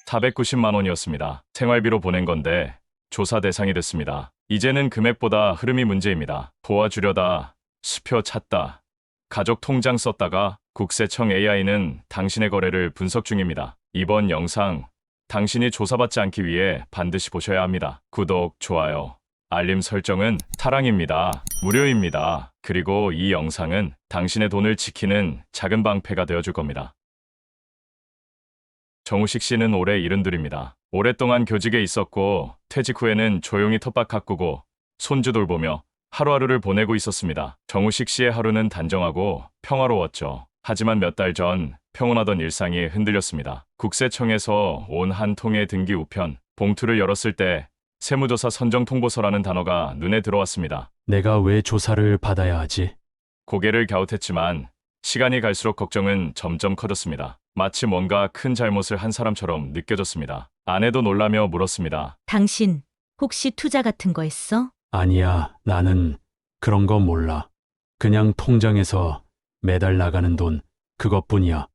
490만 원이었습니다. 생활비로 보낸 건데 조사 대상이 됐습니다. 이제는 금액보다 흐름이 문제입니다. 도와주려다, 수표 찾다, 가족 통장 썼다가 국세청 AI는 당신의 거래를 분석 중입니다. 이번 영상 당신이 조사받지 않기 위해 반드시 보셔야 합니다. 구독, 좋아요, 알림 설정은 사랑입니다. 무료입니다. 그리고 이 영상은 당신의 돈을 지키는 작은 방패가 되어줄 겁니다. 정우식 씨는 올해 72입니다. 오랫동안 교직에 있었고 퇴직 후에는 조용히 텃밭 가꾸고 손주 돌보며 하루하루를 보내고 있었습니다. 정우식 씨의 하루는 단정하고 평화로웠죠. 하지만 몇 달 전 평온하던 일상이 흔들렸습니다. 국세청에서 온 한 통의 등기 우편 봉투를 열었을 때 세무조사 선정통보서라는 단어가 눈에 들어왔습니다. 내가 왜 조사를 받아야 하지? 고개를 갸웃했지만 시간이 갈수록 걱정은 점점 커졌습니다. 마치 뭔가 큰 잘못을 한 사람처럼 느껴졌습니다. 아내도 놀라며 물었습니다. 당신 혹시 투자 같은 거 했어? 아니야, 나는 그런 거 몰라. 그냥 통장에서 매달 나가는 돈, 그것뿐이야.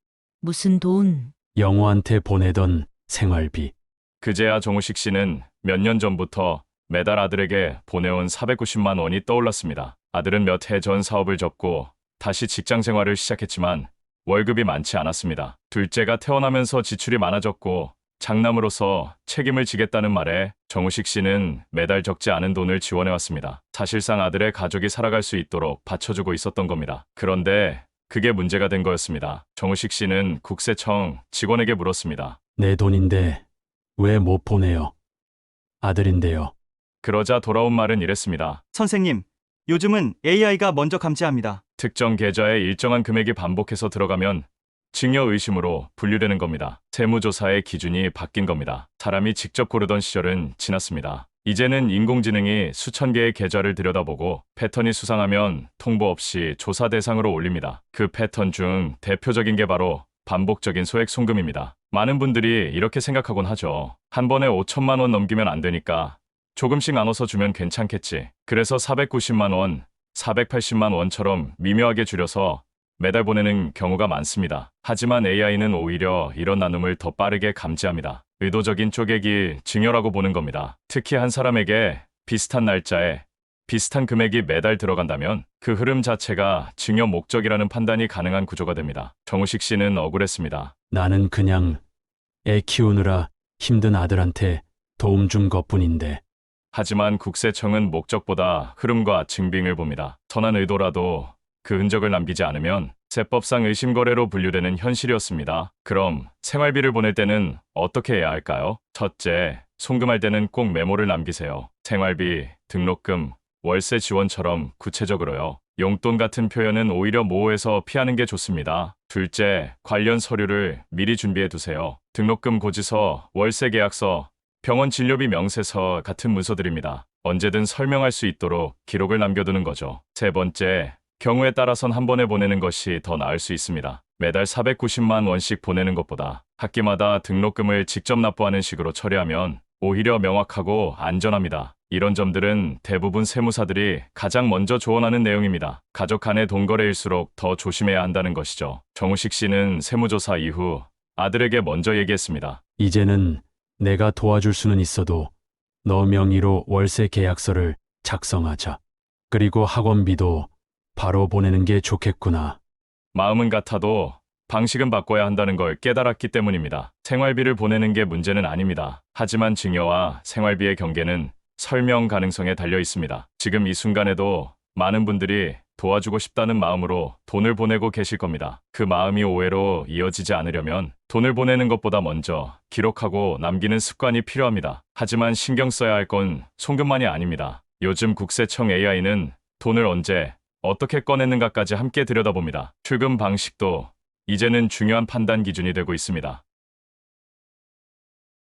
무슨 돈? 영호한테 보내던 생활비. 그제야 정우식 씨는 몇 년 전부터 매달 아들에게 보내온 490만 원이 떠올랐습니다. 아들은 몇 해 전 사업을 접고 다시 직장 생활을 시작했지만 월급이 많지 않았습니다. 둘째가 태어나면서 지출이 많아졌고 장남으로서 책임을 지겠다는 말에 정우식 씨는 매달 적지 않은 돈을 지원해왔습니다. 사실상 아들의 가족이 살아갈 수 있도록 받쳐주고 있었던 겁니다. 그런데 그게 문제가 된 거였습니다. 정우식 씨는 국세청 직원에게 물었습니다. 내 돈인데 왜 못 보내요? 아들인데요. 그러자 돌아온 말은 이랬습니다. 선생님, 요즘은 AI가 먼저 감지합니다. 특정 계좌에 일정한 금액이 반복해서 들어가면 증여 의심으로 분류되는 겁니다. 세무조사의 기준이 바뀐 겁니다. 사람이 직접 고르던 시절은 지났습니다. 이제는 인공지능이 수천 개의 계좌를 들여다보고 패턴이 수상하면 통보 없이 조사 대상으로 올립니다. 그 패턴 중 대표적인 게 바로 반복적인 소액 송금입니다. 많은 분들이 이렇게 생각하곤 하죠. 한 번에 5천만 원 넘기면 안 되니까 조금씩 나눠서 주면 괜찮겠지. 그래서 490만 원, 480만 원처럼 미묘하게 줄여서 매달 보내는 경우가 많습니다. 하지만 AI는 오히려 이런 나눔을 더 빠르게 감지합니다. 의도적인 쪼개기, 증여라고 보는 겁니다. 특히 한 사람에게 비슷한 날짜에 비슷한 금액이 매달 들어간다면 그 흐름 자체가 증여 목적이라는 판단이 가능한 구조가 됩니다. 정우식 씨는 억울했습니다. 나는 그냥 애 키우느라 힘든 아들한테 도움 준 것뿐인데. 하지만 국세청은 목적보다 흐름과 증빙을 봅니다. 선한 의도라도 그 흔적을 남기지 않으면 세법상 의심거래로 분류되는 현실이었습니다. 그럼 생활비를 보낼 때는 어떻게 해야 할까요? 첫째, 송금할 때는 꼭 메모를 남기세요. 생활비, 등록금, 월세 지원처럼 구체적으로요. 용돈 같은 표현은 오히려 모호해서 피하는 게 좋습니다. 둘째, 관련 서류를 미리 준비해 두세요. 등록금 고지서, 월세 계약서, 병원 진료비 명세서 같은 문서들입니다. 언제든 설명할 수 있도록 기록을 남겨두는 거죠. 세 번째, 경우에 따라선 한 번에 보내는 것이 더 나을 수 있습니다. 매달 490만 원씩 보내는 것보다 학기마다 등록금을 직접 납부하는 식으로 처리하면 오히려 명확하고 안전합니다. 이런 점들은 대부분 세무사들이 가장 먼저 조언하는 내용입니다. 가족 간의 돈거래일수록 더 조심해야 한다는 것이죠. 정우식 씨는 세무조사 이후 아들에게 먼저 얘기했습니다. 이제는 내가 도와줄 수는 있어도 너 명의로 월세 계약서를 작성하자. 그리고 학원비도 바로 보내는 게 좋겠구나. 마음은 같아도 방식은 바꿔야 한다는 걸 깨달았기 때문입니다. 생활비를 보내는 게 문제는 아닙니다. 하지만 증여와 생활비의 경계는 설명 가능성에 달려 있습니다. 지금 이 순간에도 많은 분들이 도와주고 싶다는 마음으로 돈을 보내고 계실 겁니다. 그 마음이 오해로 이어지지 않으려면 돈을 보내는 것보다 먼저 기록하고 남기는 습관이 필요합니다. 하지만 신경 써야 할 건 송금만이 아닙니다. 요즘 국세청 AI는 돈을 언제, 어떻게 꺼냈는가까지 함께 들여다봅니다. 출금 방식도 이제는 중요한 판단 기준이 되고 있습니다.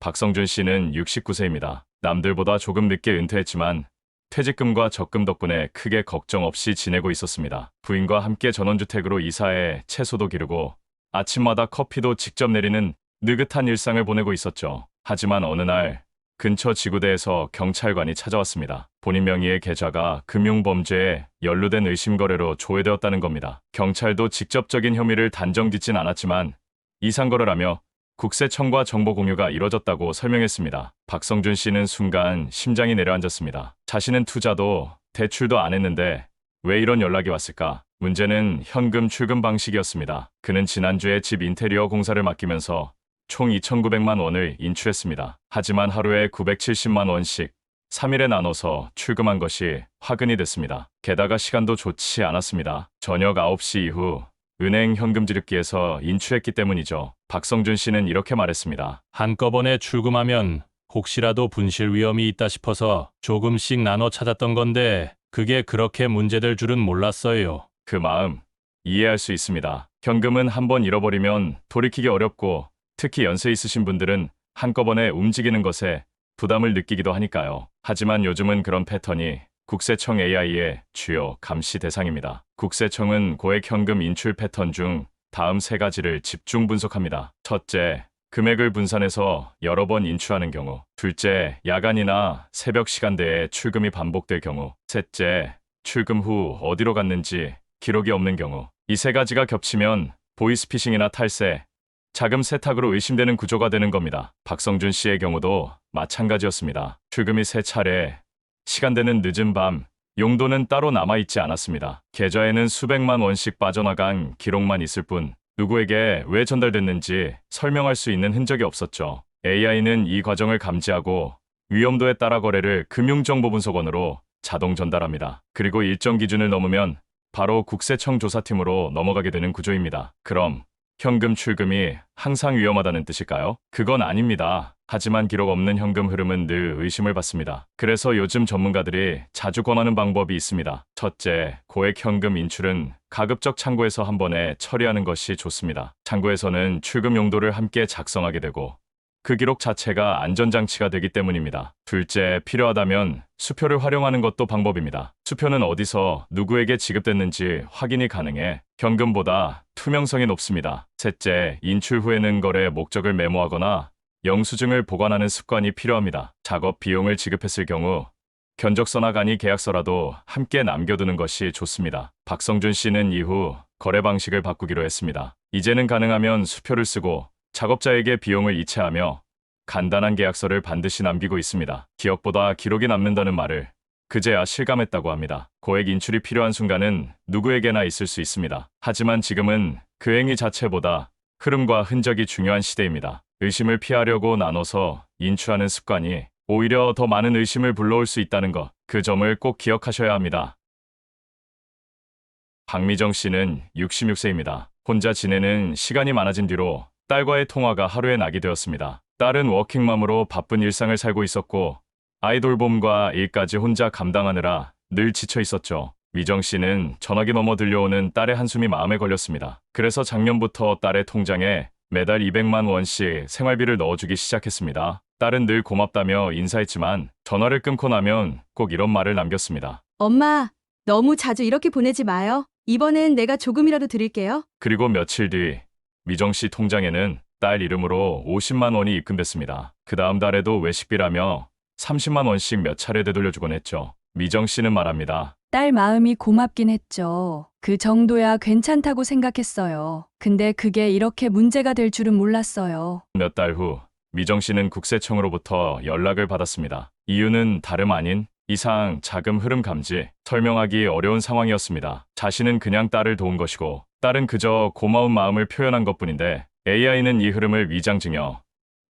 박성준 씨는 69세입니다. 남들보다 조금 늦게 은퇴했지만 퇴직금과 적금 덕분에 크게 걱정 없이 지내고 있었습니다. 부인과 함께 전원주택으로 이사해 채소도 기르고 아침마다 커피도 직접 내리는 느긋한 일상을 보내고 있었죠. 하지만 어느 날 근처 지구대에서 경찰관이 찾아왔습니다. 본인 명의의 계좌가 금융범죄에 연루된 의심거래로 조회되었다는 겁니다. 경찰도 직접적인 혐의를 단정짓진 않았지만 이상거래라며 국세청과 정보 공유가 이뤄졌다고 설명했습니다. 박성준 씨는 순간 심장이 내려앉았습니다. 자신은 투자도 대출도 안 했는데 왜 이런 연락이 왔을까? 문제는 현금 출금 방식이었습니다. 그는 지난주에 집 인테리어 공사를 맡기면서 총 2,900만 원을 인출했습니다. 하지만 하루에 970만 원씩 3일에 나눠서 출금한 것이 화근이 됐습니다. 게다가 시간도 좋지 않았습니다. 저녁 9시 이후 은행 현금 지급기에서 인출했기 때문이죠. 박성준 씨는 이렇게 말했습니다. 한꺼번에 출금하면 혹시라도 분실 위험이 있다 싶어서 조금씩 나눠 찾았던 건데 그게 그렇게 문제될 줄은 몰랐어요. 그 마음 이해할 수 있습니다. 현금은 한번 잃어버리면 돌이키기 어렵고 특히 연세 있으신 분들은 한꺼번에 움직이는 것에 부담을 느끼기도 하니까요. 하지만 요즘은 그런 패턴이 국세청 AI의 주요 감시 대상입니다. 국세청은 고액 현금 인출 패턴 중 다음 3가지를 집중 분석합니다. 첫째, 금액을 분산해서 여러 번 인출하는 경우. 둘째, 야간이나 새벽 시간대에 출금이 반복될 경우. 셋째, 출금 후 어디로 갔는지 기록이 없는 경우. 이 3가지가 겹치면 보이스피싱이나 탈세, 자금 세탁으로 의심되는 구조가 되는 겁니다. 박성준 씨의 경우도 마찬가지였습니다. 출금이 3차례, 시간대는 늦은 밤, 용도는 따로 남아있지 않았습니다. 계좌에는 수백만 원씩 빠져나간 기록만 있을 뿐 누구에게 왜 전달됐는지 설명할 수 있는 흔적이 없었죠. AI는 이 과정을 감지하고 위험도에 따라 거래를 금융정보분석원으로 자동 전달합니다. 그리고 일정 기준을 넘으면 바로 국세청 조사팀으로 넘어가게 되는 구조입니다. 그럼 현금 출금이 항상 위험하다는 뜻일까요? 그건 아닙니다. 하지만 기록 없는 현금 흐름은 늘 의심을 받습니다. 그래서 요즘 전문가들이 자주 권하는 방법이 있습니다. 첫째, 고액 현금 인출은 가급적 창구에서 한 번에 처리하는 것이 좋습니다. 창구에서는 출금 용도를 함께 작성하게 되고 그 기록 자체가 안전장치가 되기 때문입니다. 둘째, 필요하다면 수표를 활용하는 것도 방법입니다. 수표는 어디서 누구에게 지급됐는지 확인이 가능해 현금보다 투명성이 높습니다. 셋째, 인출 후에는 거래 목적을 메모하거나 영수증을 보관하는 습관이 필요합니다. 작업 비용을 지급했을 경우 견적서나 간이 계약서라도 함께 남겨두는 것이 좋습니다. 박성준 씨는 이후 거래 방식을 바꾸기로 했습니다. 이제는 가능하면 수표를 쓰고 작업자에게 비용을 이체하며 간단한 계약서를 반드시 남기고 있습니다. 기억보다 기록이 남는다는 말을 그제야 실감했다고 합니다. 고액 인출이 필요한 순간은 누구에게나 있을 수 있습니다. 하지만 지금은 그 행위 자체보다 흐름과 흔적이 중요한 시대입니다. 의심을 피하려고 나눠서 인출하는 습관이 오히려 더 많은 의심을 불러올 수 있다는 것, 그 점을 꼭 기억하셔야 합니다. 박미정 씨는 66세입니다. 혼자 지내는 시간이 많아진 뒤로 딸과의 통화가 하루에 낙이 되었습니다. 딸은 워킹맘으로 바쁜 일상을 살고 있었고 아이 돌봄과 일까지 혼자 감당하느라 늘 지쳐 있었죠. 미정 씨는 전화기 넘어 들려오는 딸의 한숨이 마음에 걸렸습니다. 그래서 작년부터 딸의 통장에 매달 200만 원씩 생활비를 넣어주기 시작했습니다. 딸은 늘 고맙다며 인사했지만 전화를 끊고 나면 꼭 이런 말을 남겼습니다. 엄마, 너무 자주 이렇게 보내지 마요. 이번엔 내가 조금이라도 드릴게요. 그리고 며칠 뒤 미정 씨 통장에는 딸 이름으로 50만 원이 입금됐습니다. 그 다음 달에도 외식비라며 30만 원씩 몇 차례 되돌려주곤 했죠. 미정 씨는 말합니다. 딸 마음이 고맙긴 했죠. 그 정도야 괜찮다고 생각했어요. 근데 그게 이렇게 문제가 될 줄은 몰랐어요. 몇 달 후 미정 씨는 국세청으로부터 연락을 받았습니다. 이유는 다름 아닌 이상 자금 흐름 감지, 설명하기 어려운 상황이었습니다. 자신은 그냥 딸을 도운 것이고 딸은 그저 고마운 마음을 표현한 것뿐인데 AI는 이 흐름을 위장증여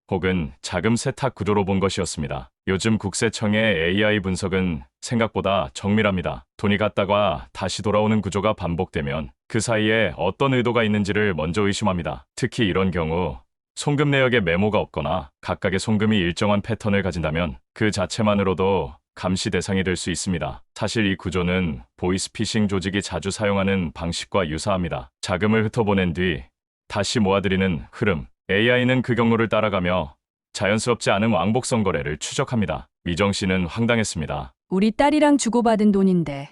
혹은 자금 세탁 구조로 본 것이었습니다. 요즘 국세청의 AI 분석은 생각보다 정밀합니다. 돈이 갔다가 다시 돌아오는 구조가 반복되면 그 사이에 어떤 의도가 있는지를 먼저 의심합니다. 특히 이런 경우 송금 내역에 메모가 없거나 각각의 송금이 일정한 패턴을 가진다면 그 자체만으로도 감시 대상이 될 수 있습니다. 사실 이 구조는 보이스피싱 조직이 자주 사용하는 방식과 유사합니다. 자금을 흩어보낸 뒤 다시 모아들이는 흐름. AI는 그 경로를 따라가며 자연스럽지 않은 왕복선 거래를 추적합니다. 미정 씨는 황당했습니다. 우리 딸이랑 주고받은 돈인데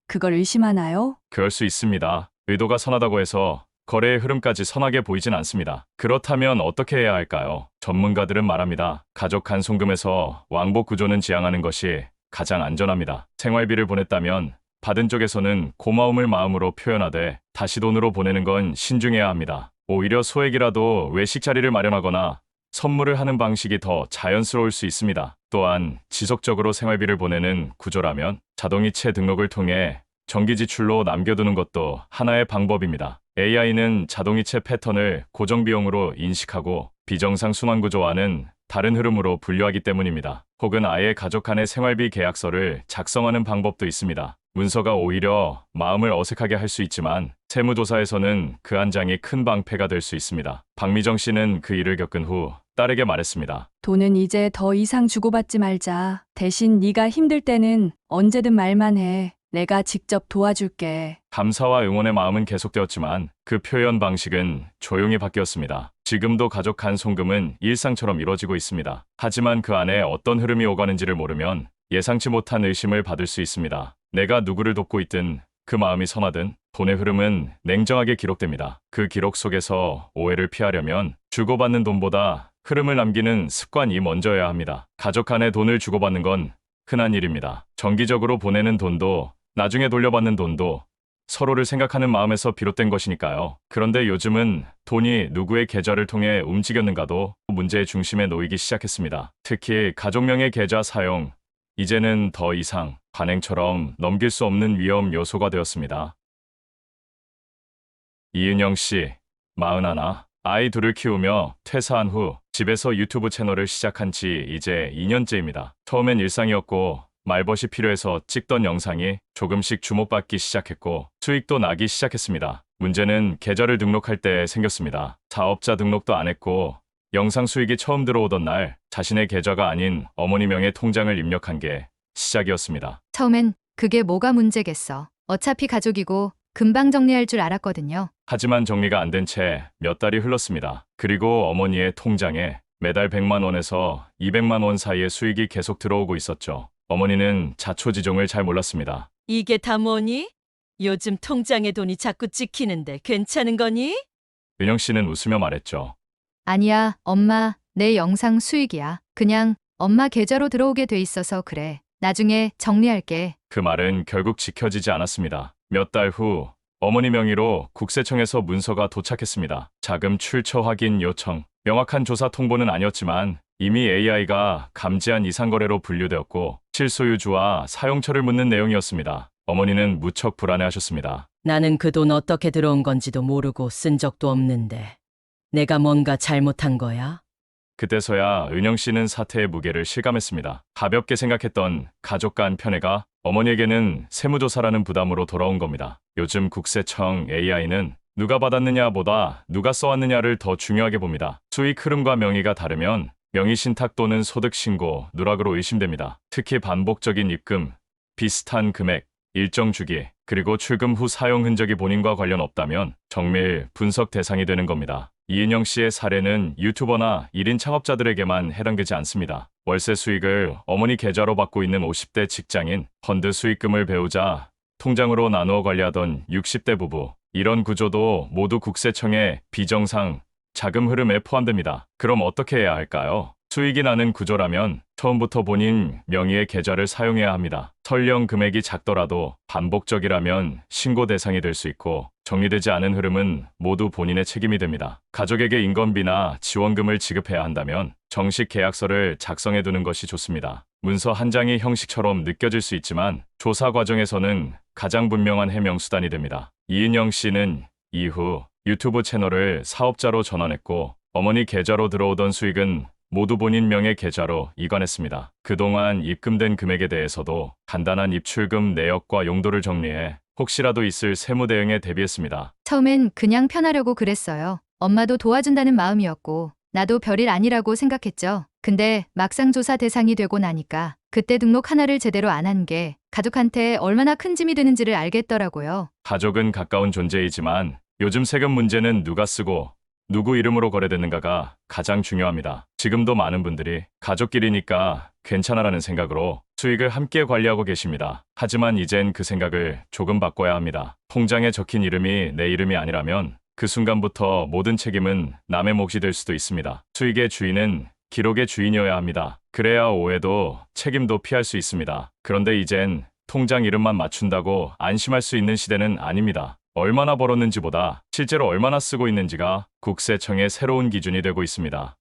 그걸 의심하나요? 그럴 수 있습니다. 의도가 선하다고 해서 거래의 흐름까지 선하게 보이진 않습니다. 그렇다면 어떻게 해야 할까요? 전문가들은 말합니다. 가족 간 송금에서 왕복 구조는 지향하는 것이 가장 안전합니다. 생활비를 보냈다면 받은 쪽에서는 고마움을 마음으로 표현하되 다시 돈으로 보내는 건 신중해야 합니다. 오히려 소액이라도 외식 자리를 마련하거나 선물을 하는 방식이 더 자연스러울 수 있습니다. 또한 지속적으로 생활비를 보내는 구조라면 자동이체 등록을 통해 정기 지출로 남겨두는 것도 하나의 방법입니다. AI는 자동이체 패턴을 고정 비용으로 인식하고 비정상 순환 구조와는 다른 흐름으로 분류하기 때문입니다. 혹은 아예 가족 간의 생활비 계약서를 작성하는 방법도 있습니다. 문서가 오히려 마음을 어색하게 할 수 있지만 세무조사에서는 그 한 장이 큰 방패가 될 수 있습니다. 박미정 씨는 그 일을 겪은 후 딸에게 말했습니다. 돈은 이제 더 이상 주고받지 말자. 대신 네가 힘들 때는 언제든 말만 해. 내가 직접 도와줄게. 감사와 응원의 마음은 계속되었지만 그 표현 방식은 조용히 바뀌었습니다. 지금도 가족 간 송금은 일상처럼 이루어지고 있습니다. 하지만 그 안에 어떤 흐름이 오가는지를 모르면 예상치 못한 의심을 받을 수 있습니다. 내가 누구를 돕고 있든 그 마음이 선하든 돈의 흐름은 냉정하게 기록됩니다. 그 기록 속에서 오해를 피하려면 주고받는 돈보다 흐름을 남기는 습관이 먼저여야 합니다. 가족 간에 돈을 주고받는 건 흔한 일입니다. 정기적으로 보내는 돈도 나중에 돌려받는 돈도 서로를 생각하는 마음에서 비롯된 것이니까요. 그런데 요즘은 돈이 누구의 계좌를 통해 움직였는가도 문제의 중심에 놓이기 시작했습니다. 특히 가족명의 계좌 사용, 이제는 더 이상 관행처럼 넘길 수 없는 위험 요소가 되었습니다. 이은영 씨, 41, 아이 둘을 키우며 퇴사한 후 집에서 유튜브 채널을 시작한 지 이제 2년째입니다. 처음엔 일상이었고 말벗이 필요해서 찍던 영상이 조금씩 주목받기 시작했고 수익도 나기 시작했습니다. 문제는 계좌를 등록할 때 생겼습니다. 사업자 등록도 안 했고 영상 수익이 처음 들어오던 날 자신의 계좌가 아닌 어머니 명의 통장을 입력한 게 시작이었습니다. 처음엔 그게 뭐가 문제겠어. 어차피 가족이고 금방 정리할 줄 알았거든요. 하지만 정리가 안 된 채 몇 달이 흘렀습니다. 그리고 어머니의 통장에 매달 100만 원에서 200만 원 사이의 수익이 계속 들어오고 있었죠. 어머니는 자초지종을 잘 몰랐습니다. 이게 다 뭐니? 요즘 통장에 돈이 자꾸 찍히는데 괜찮은 거니? 은영 씨는 웃으며 말했죠. 아니야, 엄마. 내 영상 수익이야. 그냥 엄마 계좌로 들어오게 돼 있어서 그래. 나중에 정리할게. 그 말은 결국 지켜지지 않았습니다. 몇 달 후 어머니 명의로 국세청에서 문서가 도착했습니다. 자금 출처 확인 요청. 명확한 조사 통보는 아니었지만 이미 AI가 감지한 이상거래로 분류되었고 실소유주와 사용처를 묻는 내용이었습니다. 어머니는 무척 불안해하셨습니다. 나는 그 돈 어떻게 들어온 건지도 모르고 쓴 적도 없는데 내가 뭔가 잘못한 거야? 그때서야 은영 씨는 사태의 무게를 실감했습니다. 가볍게 생각했던 가족 간 편애가 어머니에게는 세무조사라는 부담으로 돌아온 겁니다. 요즘 국세청 AI는 누가 받았느냐보다 누가 써왔느냐를 더 중요하게 봅니다. 수익 흐름과 명의가 다르면 명의 신탁 또는 소득 신고, 누락으로 의심됩니다. 특히 반복적인 입금, 비슷한 금액, 일정 주기, 그리고 출금 후 사용 흔적이 본인과 관련 없다면 정밀 분석 대상이 되는 겁니다. 이은영 씨의 사례는 유튜버나 1인 창업자들에게만 해당되지 않습니다. 월세 수익을 어머니 계좌로 받고 있는 50대 직장인, 펀드 수익금을 배우자 통장으로 나누어 관리하던 60대 부부, 이런 구조도 모두 국세청의 비정상 자금 흐름에 포함됩니다. 그럼 어떻게 해야 할까요? 수익이 나는 구조라면 처음부터 본인 명의의 계좌를 사용해야 합니다. 설령 금액이 작더라도 반복적이라면 신고 대상이 될 수 있고 정리되지 않은 흐름은 모두 본인의 책임이 됩니다. 가족에게 인건비나 지원금을 지급해야 한다면 정식 계약서를 작성해 두는 것이 좋습니다. 문서 한 장이 형식처럼 느껴질 수 있지만 조사 과정에서는 가장 분명한 해명 수단이 됩니다. 이은영 씨는 이후 유튜브 채널을 사업자로 전환했고 어머니 계좌로 들어오던 수익은 모두 본인 명의 계좌로 이관했습니다. 그동안 입금된 금액에 대해서도 간단한 입출금 내역과 용도를 정리해 혹시라도 있을 세무 대응에 대비했습니다. 처음엔 그냥 편하려고 그랬어요. 엄마도 도와준다는 마음이었고 나도 별일 아니라고 생각했죠. 근데 막상 조사 대상이 되고 나니까 그때 등록 하나를 제대로 안 한 게 가족한테 얼마나 큰 짐이 되는지를 알겠더라고요. 가족은 가까운 존재이지만 요즘 세금 문제는 누가 쓰고 누구 이름으로 거래됐는가가 가장 중요합니다. 지금도 많은 분들이 가족끼리니까 괜찮아라는 생각으로 수익을 함께 관리하고 계십니다. 하지만 이젠 그 생각을 조금 바꿔야 합니다. 통장에 적힌 이름이 내 이름이 아니라면 그 순간부터 모든 책임은 남의 몫이 될 수도 있습니다. 수익의 주인은 기록의 주인이어야 합니다. 그래야 오해도 책임도 피할 수 있습니다. 그런데 이젠 통장 이름만 맞춘다고 안심할 수 있는 시대는 아닙니다. 얼마나 벌었는지보다 실제로 얼마나 쓰고 있는지가 국세청의 새로운 기준이 되고 있습니다.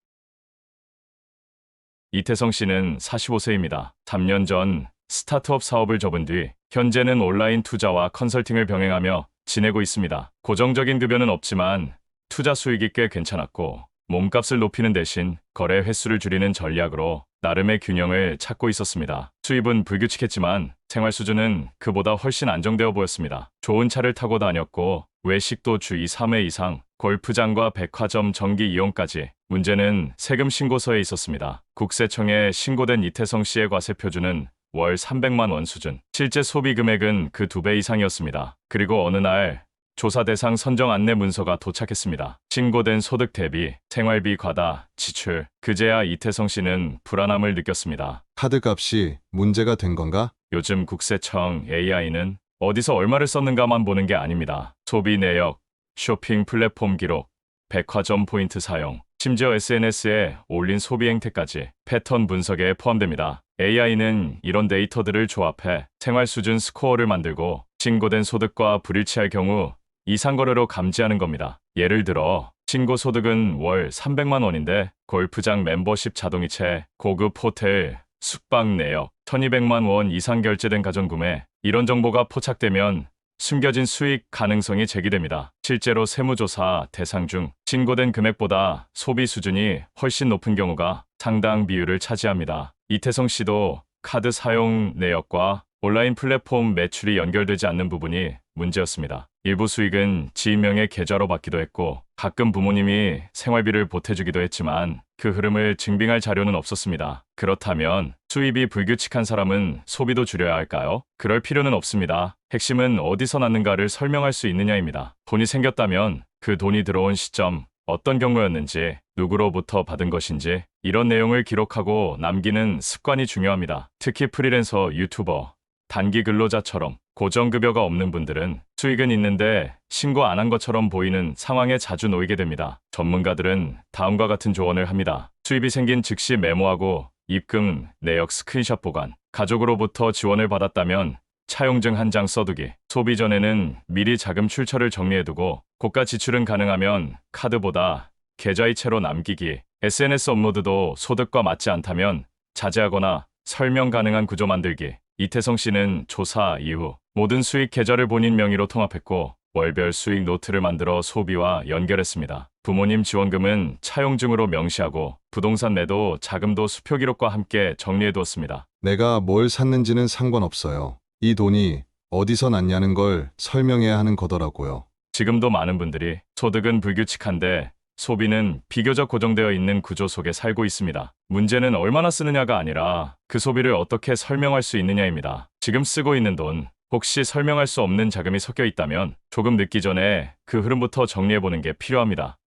이태성 씨는 45세입니다. 3년 전 스타트업 사업을 접은 뒤 현재는 온라인 투자와 컨설팅을 병행하며 지내고 있습니다. 고정적인 급여는 없지만 투자 수익이 꽤 괜찮았고 몸값을 높이는 대신 거래 횟수를 줄이는 전략으로 나름의 균형을 찾고 있었습니다. 수입은 불규칙했지만 생활 수준은 그보다 훨씬 안정되어 보였습니다. 좋은 차를 타고 다녔고 외식도 주 2, 3회 이상, 골프장과 백화점 정기 이용까지. 문제는 세금 신고서에 있었습니다. 국세청에 신고된 이태성 씨의 과세 표준은 월 300만 원 수준. 실제 소비 금액은 그 2배 이상이었습니다. 그리고 어느 날 조사 대상 선정 안내 문서가 도착했습니다. 신고된 소득 대비 생활비 과다 지출. 그제야 이태성 씨는 불안함을 느꼈습니다. 카드값이 문제가 된 건가? 요즘 국세청 AI는 어디서 얼마를 썼는가만 보는 게 아닙니다. 소비 내역, 쇼핑 플랫폼 기록, 백화점 포인트 사용, 심지어 SNS에 올린 소비 행태까지 패턴 분석에 포함됩니다. AI는 이런 데이터들을 조합해 생활 수준 스코어를 만들고 신고된 소득과 불일치할 경우 이상거래로 감지하는 겁니다. 예를 들어 신고 소득은 월 300만 원인데 골프장 멤버십 자동이체, 고급 호텔, 숙박 내역, 1200만 원 이상 결제된 가전구매, 이런 정보가 포착되면 숨겨진 수익 가능성이 제기됩니다. 실제로 세무조사 대상 중 신고된 금액보다 소비 수준이 훨씬 높은 경우가 상당 비율을 차지합니다. 이태성 씨도 카드 사용 내역과 온라인 플랫폼 매출이 연결되지 않는 부분이 문제였습니다. 일부 수익은 지인명의 계좌로 받기도 했고 가끔 부모님이 생활비를 보태주기도 했지만 그 흐름을 증빙할 자료는 없었습니다. 그렇다면 수입이 불규칙한 사람은 소비도 줄여야 할까요? 그럴 필요는 없습니다. 핵심은 어디서 났는가를 설명할 수 있느냐입니다. 돈이 생겼다면 그 돈이 들어온 시점, 어떤 경로였는지, 누구로부터 받은 것인지 이런 내용을 기록하고 남기는 습관이 중요합니다. 특히 프리랜서, 유튜버, 단기 근로자처럼 고정급여가 없는 분들은 수익은 있는데 신고 안 한 것처럼 보이는 상황에 자주 놓이게 됩니다. 전문가들은 다음과 같은 조언을 합니다. 수입이 생긴 즉시 메모하고 입금, 내역 스크린샷 보관, 가족으로부터 지원을 받았다면 차용증 한 장 써두기, 소비 전에는 미리 자금 출처를 정리해두고 고가 지출은 가능하면 카드보다 계좌이체로 남기기, SNS 업로드도 소득과 맞지 않다면 자제하거나 설명 가능한 구조 만들기. 이태성 씨는 조사 이후 모든 수익 계좌를 본인 명의로 통합했고 월별 수익 노트를 만들어 소비와 연결했습니다. 부모님 지원금은 차용증으로 명시하고 부동산 매도 자금도 수표 기록과 함께 정리해두었습니다. 내가 뭘 샀는지는 상관없어요. 이 돈이 어디서 났냐는 걸 설명해야 하는 거더라고요. 지금도 많은 분들이 소득은 불규칙한데 소비는 비교적 고정되어 있는 구조 속에 살고 있습니다. 문제는 얼마나 쓰느냐가 아니라 그 소비를 어떻게 설명할 수 있느냐입니다. 지금 쓰고 있는 돈, 혹시 설명할 수 없는 자금이 섞여 있다면 조금 늦기 전에 그 흐름부터 정리해보는 게 필요합니다.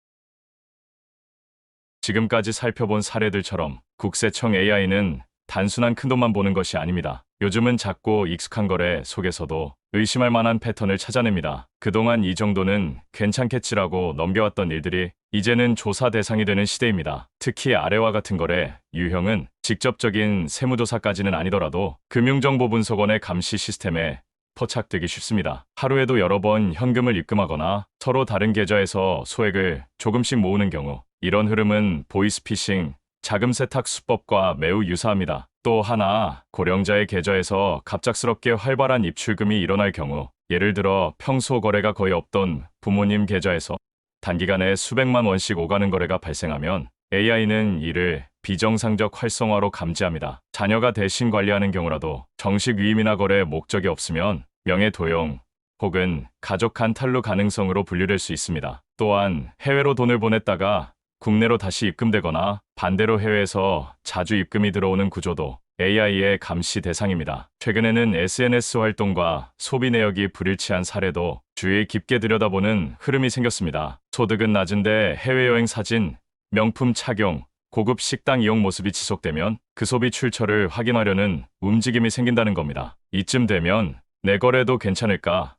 지금까지 살펴본 사례들처럼 국세청 AI는 단순한 큰돈만 보는 것이 아닙니다. 요즘은 작고 익숙한 거래 속에서도 의심할 만한 패턴을 찾아냅니다. 그동안 이 정도는 괜찮겠지라고 넘겨왔던 일들이 이제는 조사 대상이 되는 시대입니다. 특히 아래와 같은 거래 유형은 직접적인 세무조사까지는 아니더라도 금융정보분석원의 감시 시스템에 포착되기 쉽습니다. 하루에도 여러 번 현금을 입금하거나 서로 다른 계좌에서 소액을 조금씩 모으는 경우, 이런 흐름은 보이스피싱, 자금 세탁 수법과 매우 유사합니다. 또 하나, 고령자의 계좌에서 갑작스럽게 활발한 입출금이 일어날 경우, 예를 들어 평소 거래가 거의 없던 부모님 계좌에서 단기간에 수백만 원씩 오가는 거래가 발생하면 AI는 이를 비정상적 활성화로 감지합니다. 자녀가 대신 관리하는 경우라도 정식 위임이나 거래에 목적이 없으면 명예 도용 혹은 가족 간 탈루 가능성으로 분류될 수 있습니다. 또한 해외로 돈을 보냈다가 국내로 다시 입금되거나 반대로 해외에서 자주 입금이 들어오는 구조도 AI의 감시 대상입니다. 최근에는 SNS 활동과 소비 내역이 불일치한 사례도 주의 깊게 들여다보는 흐름이 생겼습니다. 소득은 낮은데 해외여행 사진, 명품 착용, 고급 식당 이용 모습이 지속되면 그 소비 출처를 확인하려는 움직임이 생긴다는 겁니다. 이쯤 되면 내 거래도 괜찮을까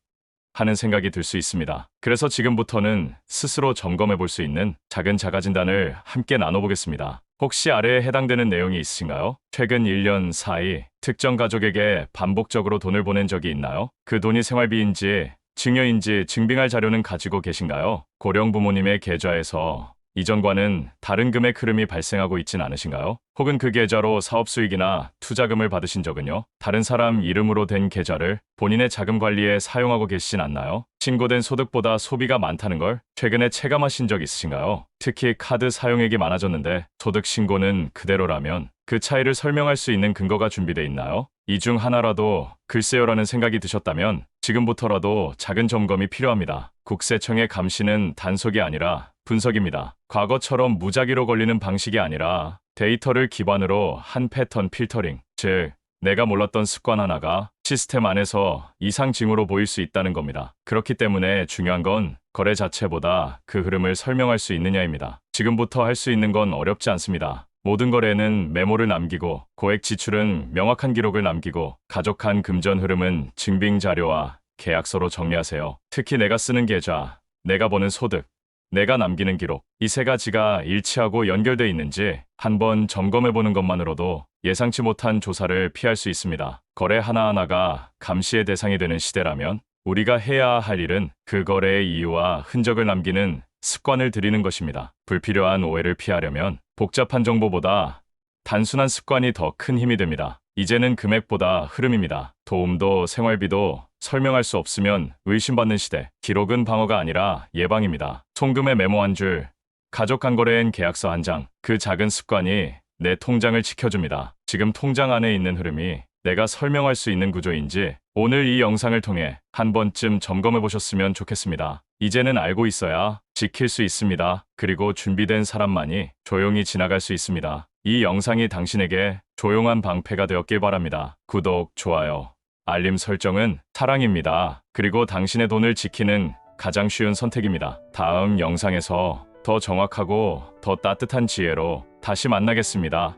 하는 생각이 들 수 있습니다. 그래서 지금부터는 스스로 점검해 볼 수 있는 작은 자가진단을 함께 나눠보겠습니다. 혹시 아래에 해당되는 내용이 있으신가요? 최근 1년 사이 특정 가족에게 반복적으로 돈을 보낸 적이 있나요? 그 돈이 생활비인지 증여인지 증빙할 자료는 가지고 계신가요? 고령 부모님의 계좌에서 이전과는 다른 금액 흐름이 발생하고 있진 않으신가요? 혹은 그 계좌로 사업 수익이나 투자금을 받으신 적은요? 다른 사람 이름으로 된 계좌를 본인의 자금 관리에 사용하고 계시진 않나요? 신고된 소득보다 소비가 많다는 걸 최근에 체감하신 적 있으신가요? 특히 카드 사용액이 많아졌는데 소득 신고는 그대로라면 그 차이를 설명할 수 있는 근거가 준비돼 있나요? 이 중 하나라도 글쎄요라는 생각이 드셨다면 지금부터라도 작은 점검이 필요합니다. 국세청의 감시는 단속이 아니라 분석입니다. 과거처럼 무작위로 걸리는 방식이 아니라 데이터를 기반으로 한 패턴 필터링, 즉 내가 몰랐던 습관 하나가 시스템 안에서 이상 징후로 보일 수 있다는 겁니다. 그렇기 때문에 중요한 건 거래 자체보다 그 흐름을 설명할 수 있느냐입니다. 지금부터 할 수 있는 건 어렵지 않습니다. 모든 거래는 메모를 남기고 고액 지출은 명확한 기록을 남기고 가족 간 금전 흐름은 증빙 자료와 계약서로 정리하세요. 특히 내가 쓰는 계좌, 내가 버는 소득, 내가 남기는 기록, 이 세 가지가 일치하고 연결돼 있는지 한번 점검해 보는 것만으로도 예상치 못한 조사를 피할 수 있습니다. 거래 하나하나가 감시의 대상이 되는 시대라면 우리가 해야 할 일은 그 거래의 이유와 흔적을 남기는 습관을 들이는 것입니다. 불필요한 오해를 피하려면 복잡한 정보보다 단순한 습관이 더 큰 힘이 됩니다. 이제는 금액보다 흐름입니다. 도움도 생활비도 설명할 수 없으면 의심받는 시대. 기록은 방어가 아니라 예방입니다. 송금에 메모 한 줄, 가족 간 거래엔 계약서 한 장. 그 작은 습관이 내 통장을 지켜줍니다. 지금 통장 안에 있는 흐름이 내가 설명할 수 있는 구조인지 오늘 이 영상을 통해 한 번쯤 점검해 보셨으면 좋겠습니다. 이제는 알고 있어야 지킬 수 있습니다. 그리고 준비된 사람만이 조용히 지나갈 수 있습니다. 이 영상이 당신에게 조용한 방패가 되었길 바랍니다. 구독, 좋아요, 알림 설정은 사랑입니다. 그리고 당신의 돈을 지키는 가장 쉬운 선택입니다. 다음 영상에서 더 정확하고 더 따뜻한 지혜로 다시 만나겠습니다.